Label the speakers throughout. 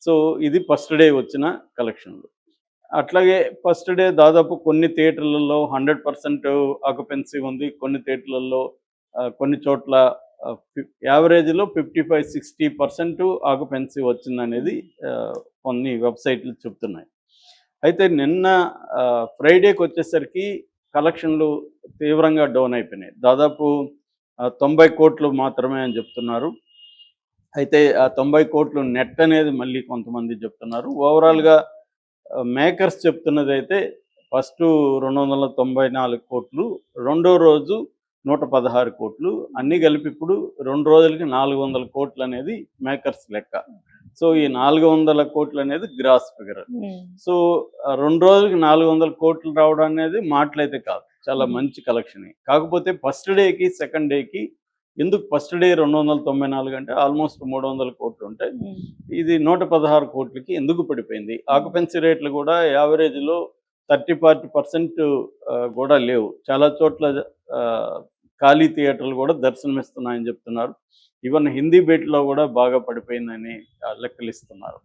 Speaker 1: So, ఇది first day వచ్చిన కలెక్షన్‌లు. అట్లాగే ఫస్ట్ డే దాదాపు కొన్ని థియేటర్లలో 100% ఆక్యుపెన్సీ ఉంది. కొన్ని థియేటర్లలో కొన్ని చోట్ల యావరేజ్‌లో 55, 60% ఆక్యుపెన్సీ వచ్చిందనేది కొన్ని వెబ్‌సైట్‌లు చెప్తున్నాయి. అయితే నిన్న ఫ్రైడేకొచ్చేసరికి కలెక్షన్‌లు తీవ్రంగా డౌన్ అయిపోయినాయి. దాదాపు 90,00,00,000 మాత్రమే అని చెప్తున్నారు. అయితే ఆ 90,00,00,000 నెట్ అనేది మళ్ళీ కొంతమంది చెప్తున్నారు. ఓవరాల్‌గా మేకర్స్ చెప్తున్నదైతే ఫస్టు 294,00,00,000, రెండో రోజు 116,00,00,000 అన్నీ కలిపి ఇప్పుడు 2 రోజులకి 400,00,00,000 అనేది మేకర్స్ లెక్క. సో, ఈ 400,00,00,000 అనేది గ్రాస్ ఫిగర్. సో, 2 రోజులకి 400,00,00,000 రావడం అనేది మాటలైతే కాదు. చాలా మంచి కలెక్షనే. కాకపోతే ఫస్ట్ డేకి, సెకండ్ డేకి ఎందుకు ఫస్ట్ డే 294 అంటే ఆల్మోస్ట్ 300,00,00,000 ఉంటాయి. ఇది 116,00,00,000కి ఎందుకు పడిపోయింది? ఆక్యుపెన్సీ రేట్లు కూడా యావరేజ్‌లో 30, 40% కూడా లేవు. చాలా చోట్ల ఖాళీ థియేటర్లు కూడా దర్శనమిస్తున్నాయని చెప్తున్నారు. ఈవెన్ హిందీ బీట్‌లో కూడా బాగా పడిపోయిందని లెక్కలిస్తున్నారు.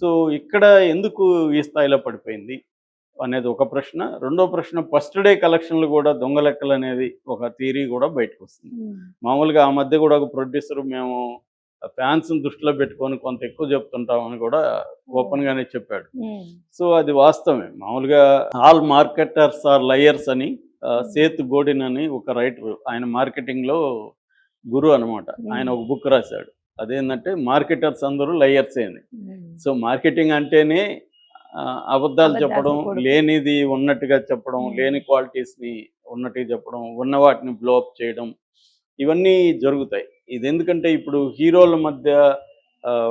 Speaker 1: సో, ఇక్కడ ఎందుకు ఈ స్థాయిలో పడిపోయింది అనేది ఒక ప్రశ్న. రెండో ప్రశ్న ఫస్ట్ డే కలెక్షన్‌లు కూడా దొంగ లెక్కలనేది ఒక థియరీ కూడా బయటకొస్తుంది. మామూలుగా ఆ మధ్య కూడా ఒక ప్రొడ్యూసర్ మేము ఫ్యాన్స్‌ని దృష్టిలో పెట్టుకొని కొంత ఎక్కువ చెప్తుంటామని కూడా ఓపెన్‌గానే చెప్పాడు. సో, అది వాస్తవమే. మామూలుగా ఆల్ మార్కెటర్స్ ఆర్ లయర్స్ అని సేత్ గోడిన్ అని ఒక రైటర్, ఆయన మార్కెటింగ్‌లో గురువు అనమాట. ఆయన ఒక బుక్ రాశాడు. అదేంటంటే మార్కెటర్స్ అందరూ లయర్సే అని. సో, మార్కెటింగ్ అంటేనే అబద్ధాలు చెప్పడం, లేనిది ఉన్నట్టుగా చెప్పడం, లేని క్వాలిటీస్‌ని ఉన్నట్టుగా చెప్పడం, ఉన్న వాటిని బ్లో అప్ చేయడం, ఇవన్నీ జరుగుతాయి. ఇదెందుకంటే ఇప్పుడు హీరోల మధ్య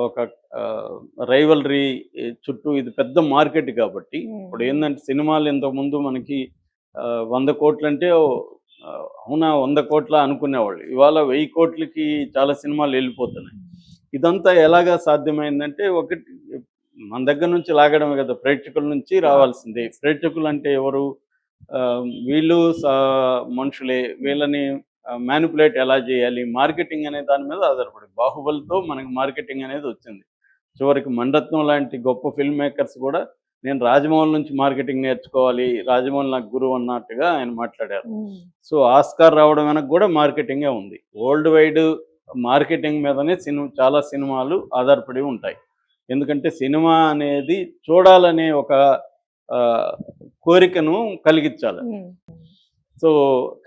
Speaker 1: ఒక రైవల్రీ చుట్టూ ఇది పెద్ద మార్కెట్ కాబట్టి, ఇప్పుడు ఏందంటే సినిమాలు ఇంతకుముందు మనకి 100,00,00,000 అంటే అవునా 100,00,00,000 అనుకునేవాళ్ళు. ఇవాళ 1,00,00,000కి చాలా సినిమాలు వెళ్ళిపోతున్నాయి. ఇదంతా ఎలాగా సాధ్యమైందంటే ఒకటి మన దగ్గర నుంచి లాగడమే కదా! ప్రేక్షకుల నుంచి రావాల్సిందే. ప్రేక్షకులు అంటే ఎవరు? వీళ్ళు మనుషులే. వీళ్ళని మ్యానిపులేట్ ఎలా చేయాలి? మార్కెటింగ్ అనే దాని మీద ఆధారపడి. 'బాహుబలి'తో మనకి మార్కెటింగ్ అనేది వచ్చింది. చివరికి 'మణిరత్నం' లాంటి గొప్ప ఫిల్మ్ మేకర్స్ కూడా నేను రాజమౌళి నుంచి మార్కెటింగ్ నేర్చుకోవాలి. రాజమౌళి నాకు గురువు అన్నట్టుగా ఆయన మాట్లాడారు. సో, ఆస్కార్ రావడం వెనక కూడా మార్కెటింగే ఉంది. వరల్డ్ వైడ్ మార్కెటింగ్ మీదనే చాలా సినిమాలు ఆధారపడి ఉంటాయి. ఎందుకంటే సినిమా అనేది చూడాలనే ఒక కోరికను కలిగించాలి. సో,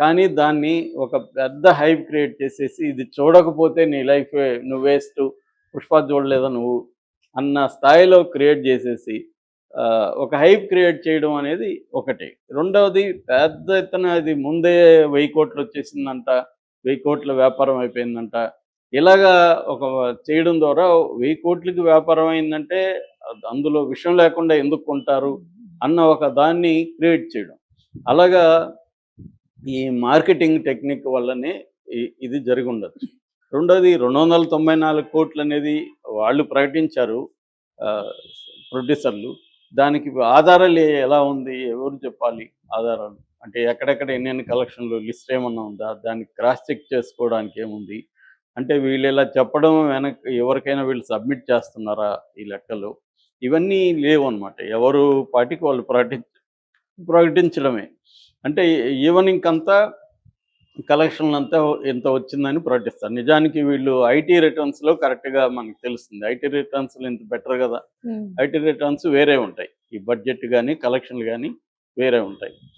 Speaker 1: కానీ దాన్ని ఒక పెద్ద హైప్ క్రియేట్ చేసేసి ఇది చూడకపోతే నీ లైఫే నువ్వు వేస్టు, 'పుష్ప' చూడలేదా నువ్వు అన్న స్థాయిలో క్రియేట్ చేసేసి ఒక హైప్ క్రియేట్ చేయడం అనేది ఒకటి. రెండవది పెద్ద ఎత్తున ఇది ముందే 1,000,00,00,000 వచ్చేసిందంట, 1,000,00,000 వ్యాపారం అయిపోయిందంట. ఇలాగా ఒక చేయడం ద్వారా 1,000,00,000కి వ్యాపారం అయిందంటే అందులో విషయం లేకుండా ఎందుకు కొంటారు అన్న ఒక దాన్ని క్రియేట్ చేయడం. అలాగా ఈ మార్కెటింగ్ టెక్నిక్ వల్లనే ఇది జరిగుండొచ్చు. రెండోది 294,00,00,000 అనేది వాళ్ళు ప్రకటించారు ప్రొడ్యూసర్లు. దానికి ఆధారాలు ఎలా ఉంది? ఎవరు చెప్పాలి ఆధారాలు? అంటే ఎక్కడెక్కడ ఎన్నెన్ని కలెక్షన్‌లు లిస్ట్ ఏమన్నా ఉందా? దాన్ని క్రాస్ చెక్ చేసుకోవడానికి ఏముంది? అంటే వీళ్ళు ఇలా చెప్పడం వెనక ఎవరికైనా వీళ్ళు సబ్మిట్ చేస్తున్నారా ఈ లెక్కలు? ఇవన్నీ లేవన్నమాట. ఎవరు పాటికి వాళ్ళు ప్రకటించడమే. అంటే ఈవెనింగ్ అంతా కలెక్షన్‌లంతా ఇంత వచ్చిందని ప్రకటిస్తారు. నిజానికి వీళ్ళు ఐటీ రిటర్న్స్‌లో కరెక్ట్‌గా మనకు తెలుస్తుంది. ఐటీ రిటర్న్స్‌లో ఇంత బెటర్ గదా! ఐటీ రిటర్న్స్ వేరే ఉంటాయి. ఈ బడ్జెట్ గాని, కలెక్షన్‌లు గాని వేరే ఉంటాయి.